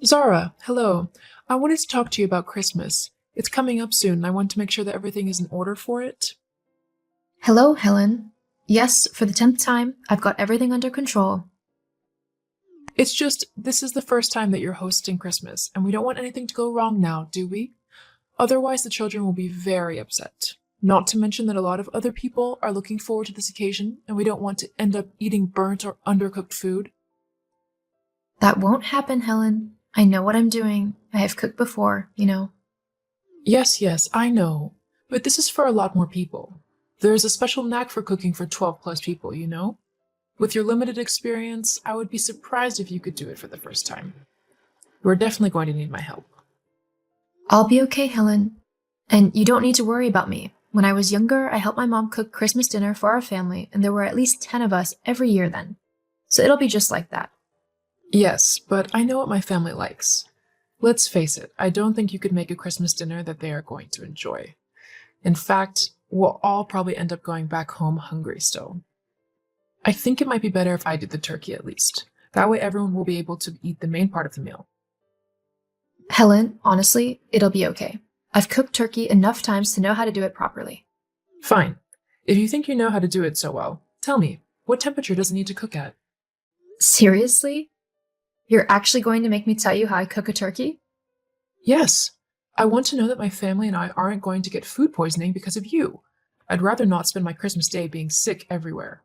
Zara, hello. I wanted to talk to you about Christmas. It's coming up soon, and I want to make sure that everything is in order for it. Hello, Helen. Yes, for the 10th time, I've got everything under control. It's just, this is the first time that you're hosting Christmas, and we don't want anything to go wrong now, do we? Otherwise, the children will be very upset. Not to mention that a lot of other people are looking forward to this occasion, and we don't want to end up eating burnt or undercooked food. That won't happen, Helen. I know what I'm doing. I have cooked before. Yes, I know. But this is for a lot more people. There's a special knack for cooking for 12 plus people, you know? With your limited experience, I would be surprised if you could do it for the first time. We're definitely going to need my help. I'll be okay, Helen. And you don't need to worry about me. When I was younger, I helped my mom cook Christmas dinner for our family, and there were at least 10 of us every year then. So it'll be just like that. Yes, but I know what my family likes. Let's face it, I don't think you could make a Christmas dinner that they are going to enjoy. In fact, we'll all probably end up going back home hungry still. I think it might be better if I did the turkey at least. That way everyone will be able to eat the main part of the meal. Helen, honestly, it'll be okay. I've cooked turkey enough times to know how to do it properly. Fine. If you think you know how to do it so well, tell me, what temperature does it need to cook at? Seriously? You're actually going to make me tell you how I cook a turkey? Yes. I want to know that my family and I aren't going to get food poisoning because of you. I'd rather not spend my Christmas day being sick everywhere.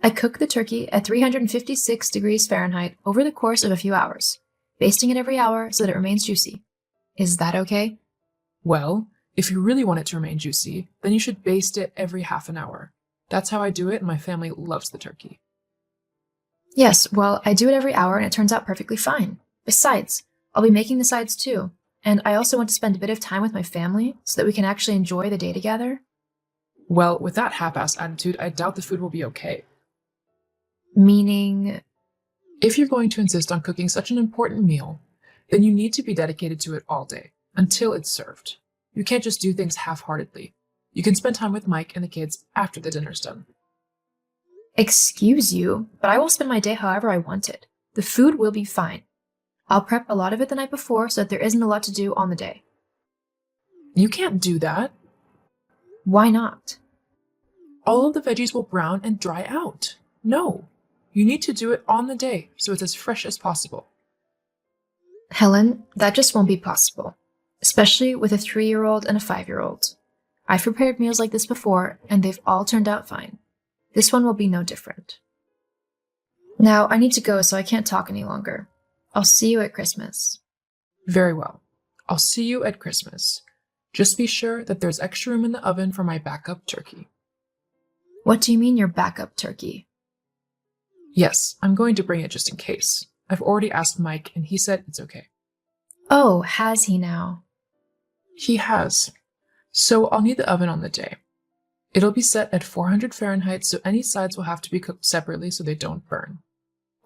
I cook the turkey at 356 degrees Fahrenheit over the course of a few hours, basting it every hour so that it remains juicy. Is that okay? Well, if you really want it to remain juicy, then you should baste it every half an hour. That's how I do it, and my family loves the turkey. Yes, well, I do it every hour and it turns out perfectly fine. Besides, I'll be making the sides too, and I also want to spend a bit of time with my family so that we can actually enjoy the day together. Well, with that half-assed attitude, I doubt the food will be okay. Meaning, If you're going to insist on cooking such an important meal, then you need to be dedicated to it all day, until it's served. You can't just do things half-heartedly. You can spend time with Mike and the kids after the dinner's done. excuse you, but I will spend my day however I want it. The food will be fine. I'll prep a lot of it the night before so that there isn't a lot to do on the day. You can't do that. Why not? All of the veggies will brown and dry out. No, you need to do it on the day so it's as fresh as possible. Helen, that just won't be possible, especially with a 3-year-old and a 5-year-old. I've prepared meals like this before, and they've all turned out fine. This one will be no different. Now, I need to go, so I can't talk any longer. I'll see you at Christmas. Very well. I'll see you at Christmas. Just be sure that there's extra room in the oven for my backup turkey. What do you mean your backup turkey? Yes, I'm going to bring it just in case. I've already asked Mike, and he said it's okay. Oh, has he now? He has. So I'll need the oven on the day. It'll be set at 400 Fahrenheit, so any sides will have to be cooked separately so they don't burn.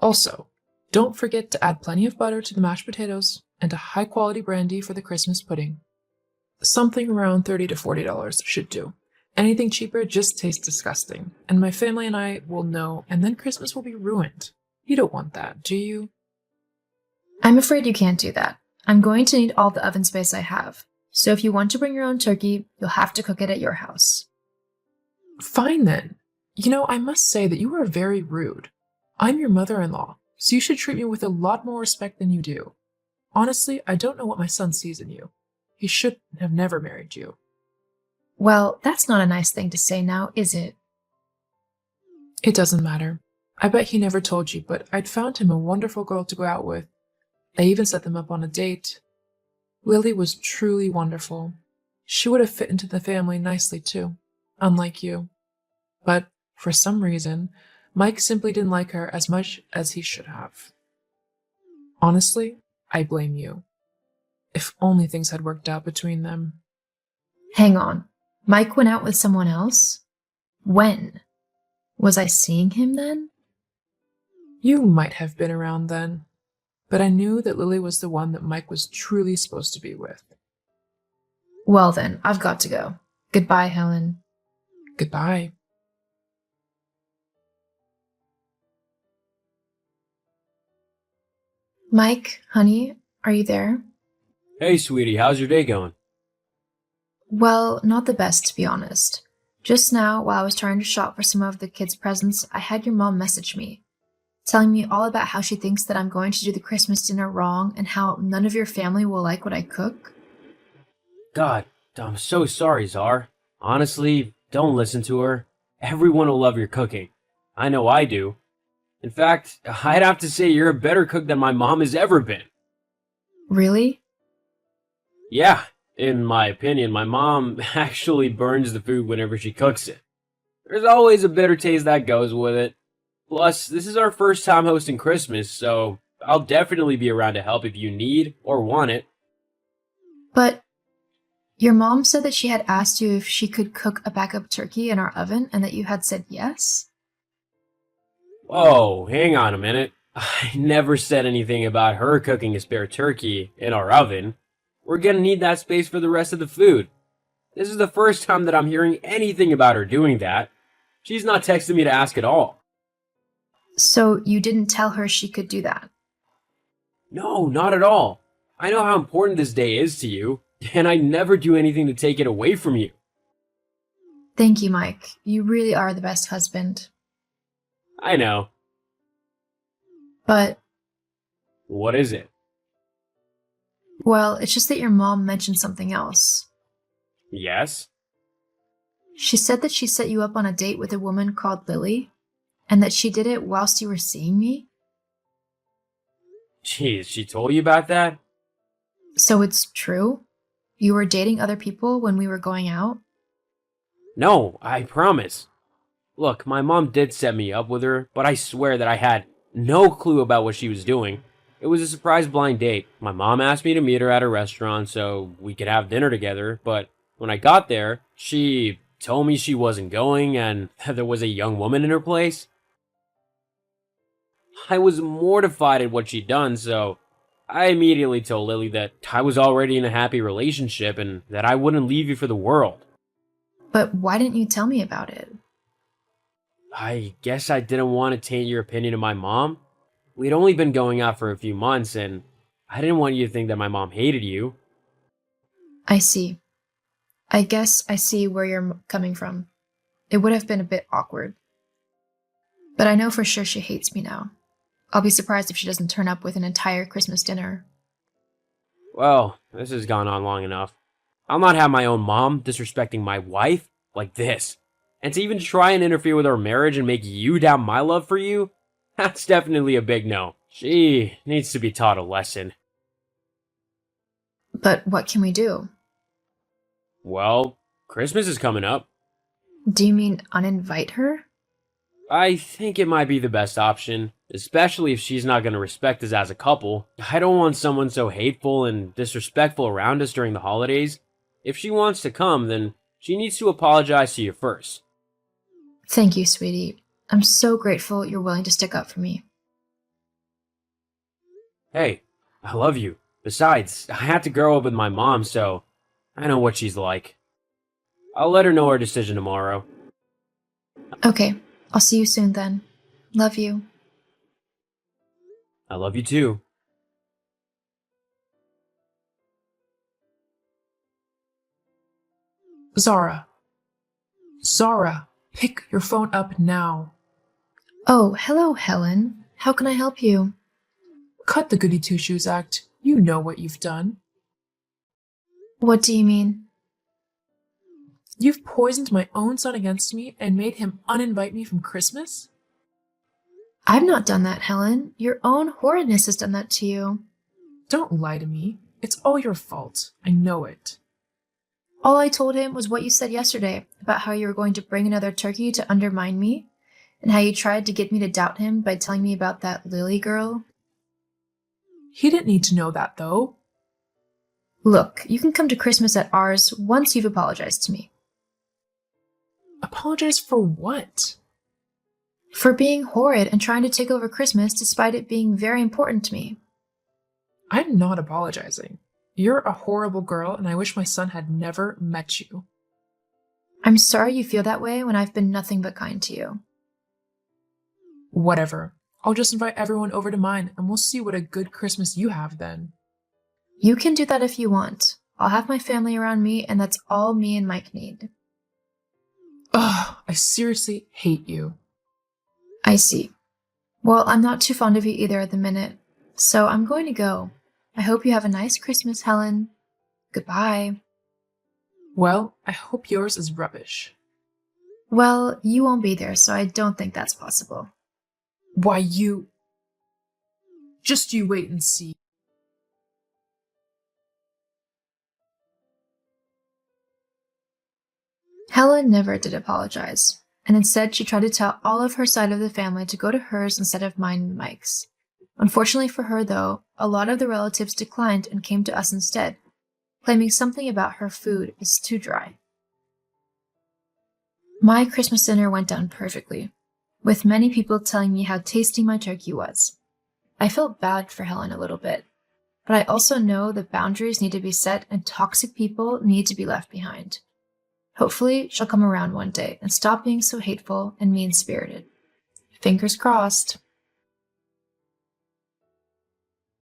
Also, don't forget to add plenty of butter to the mashed potatoes and a high-quality brandy for the Christmas pudding. Something around $30 to $40 should do. Anything cheaper just tastes disgusting, and my family and I will know, and then Christmas will be ruined. You don't want that, do you? I'm afraid you can't do that. I'm going to need all the oven space I have. So if you want to bring your own turkey, you'll have to cook it at your house. Fine then. You know, I must say that you are very rude. I'm your mother-in-law, so you should treat me with a lot more respect than you do. Honestly, I don't know what my son sees in you. He should have never married you. Well, that's not a nice thing to say now, is it? It doesn't matter. I bet he never told you, but I'd found him a wonderful girl to go out with. I even set them up on a date. Lily was truly wonderful. She would have fit into the family nicely too, unlike you. But for some reason, Mike simply didn't like her as much as he should have. Honestly, I blame you. If only things had worked out between them. Hang on. Mike went out with someone else? When? Was I seeing him then? You might have been around then, but I knew that Lily was the one that Mike was truly supposed to be with. Well then, I've got to go. Goodbye, Helen. Goodbye. Mike, honey, Are you there? Hey, sweetie, how's your day going? Well, not the best, to be honest. Just now, while I was trying to shop for some of the kids' presents, I had your mom message me, telling me all about how she thinks that I'm going to do the Christmas dinner wrong and how none of your family will like what I cook. God, I'm so sorry, Czar. Honestly, don't listen to her. Everyone will love your cooking. I know I do. In fact, I'd have to say you're a better cook than my mom has ever been. Really? Yeah, in my opinion, my mom actually burns the food whenever she cooks it. There's always a bitter taste that goes with it. Plus, this is our first time hosting Christmas, so I'll definitely be around to help if you need or want it. But your mom said that she had asked you if she could cook a backup turkey in our oven and that you had said yes? Whoa, hang on a minute. I never said anything about her cooking a spare turkey in our oven. We're gonna need that space for the rest of the food. This is the first time that I'm hearing anything about her doing that. She's not texting me to ask at all. So you didn't tell her she could do that? No, not at all. I know how important this day is to you, and I never do anything to take it away from you. Thank you, Mike. You really are the best husband. I know. But, What is it? well, it's just that your mom mentioned something else. Yes? She said that she set you up on a date with a woman called Lily, and that she did it whilst you were seeing me. Jeez, she told you about that? So it's true? You were dating other people when we were going out? No, I promise. Look, my mom did set me up with her, but I swear that I had no clue about what she was doing. It was a surprise blind date. My mom asked me to meet her at a restaurant so we could have dinner together, but when I got there, she told me she wasn't going and that there was a young woman in her place. I was mortified at what she'd done, so I immediately told Lily that I was already in a happy relationship and that I wouldn't leave you for the world. But why didn't you tell me about it? I guess I didn't want to taint your opinion of my mom. We'd only been going out for a few months, and I didn't want you to think that my mom hated you. I see. I guess I see where you're coming from. It would have been a bit awkward. But I know for sure she hates me now. I'll be surprised if she doesn't turn up with an entire Christmas dinner. Well, this has gone on long enough. I'll not have my own mom disrespecting my wife like this. And to even try and interfere with our marriage and make you doubt my love for you, that's definitely a big no. She needs to be taught a lesson. But what can we do? Well, Christmas is coming up. Do you mean uninvite her? I think it might be the best option, especially if she's not going to respect us as a couple. I don't want someone so hateful and disrespectful around us during the holidays. If she wants to come, then she needs to apologize to you first. Thank you, sweetie. I'm so grateful you're willing to stick up for me. Hey, I love you. Besides, I had to grow up with my mom, so I know what she's like. I'll let her know her decision tomorrow. Okay, I'll see you soon then. Love you. I love you too. Zara. Zara, pick your phone up now. Oh, hello, Helen. How can I help you? Cut the goody two-shoes act. You know what you've done. What do you mean? You've poisoned my own son against me and made him uninvite me from Christmas? I've not done that, Helen. Your own horridness has done that to you. Don't lie to me. It's all your fault. I know it. All I told him was what you said yesterday about how you were going to bring another turkey to undermine me, and how you tried to get me to doubt him by telling me about that Lily girl. He didn't need to know that, though. Look, you can come to Christmas at ours once you've apologized to me. Apologize for what? For being horrid and trying to take over Christmas despite it being very important to me. I'm not apologizing. You're a horrible girl, and I wish my son had never met you. I'm sorry you feel that way when I've been nothing but kind to you. Whatever. I'll just invite everyone over to mine, and we'll see what a good Christmas you have then. You can do that if you want. I'll have my family around me, and that's all me and Mike need. Ugh, I seriously hate you. I see. Well, I'm not too fond of you either at the minute, so I'm going to go. I hope you have a nice Christmas, Helen. Goodbye. Well, I hope yours is rubbish. Well, you won't be there, so I don't think that's possible. Why, you. Just you wait and see. Helen never did apologize, and instead she tried to tell all of her side of the family to go to hers instead of mine and Mike's. Unfortunately for her, though, a lot of the relatives declined and came to us instead, claiming something about her food is too dry. My Christmas dinner went down perfectly, with many people telling me how tasty my turkey was. I felt bad for Helen a little bit, but I also know that boundaries need to be set and toxic people need to be left behind. Hopefully, she'll come around one day and stop being so hateful and mean-spirited. Fingers crossed.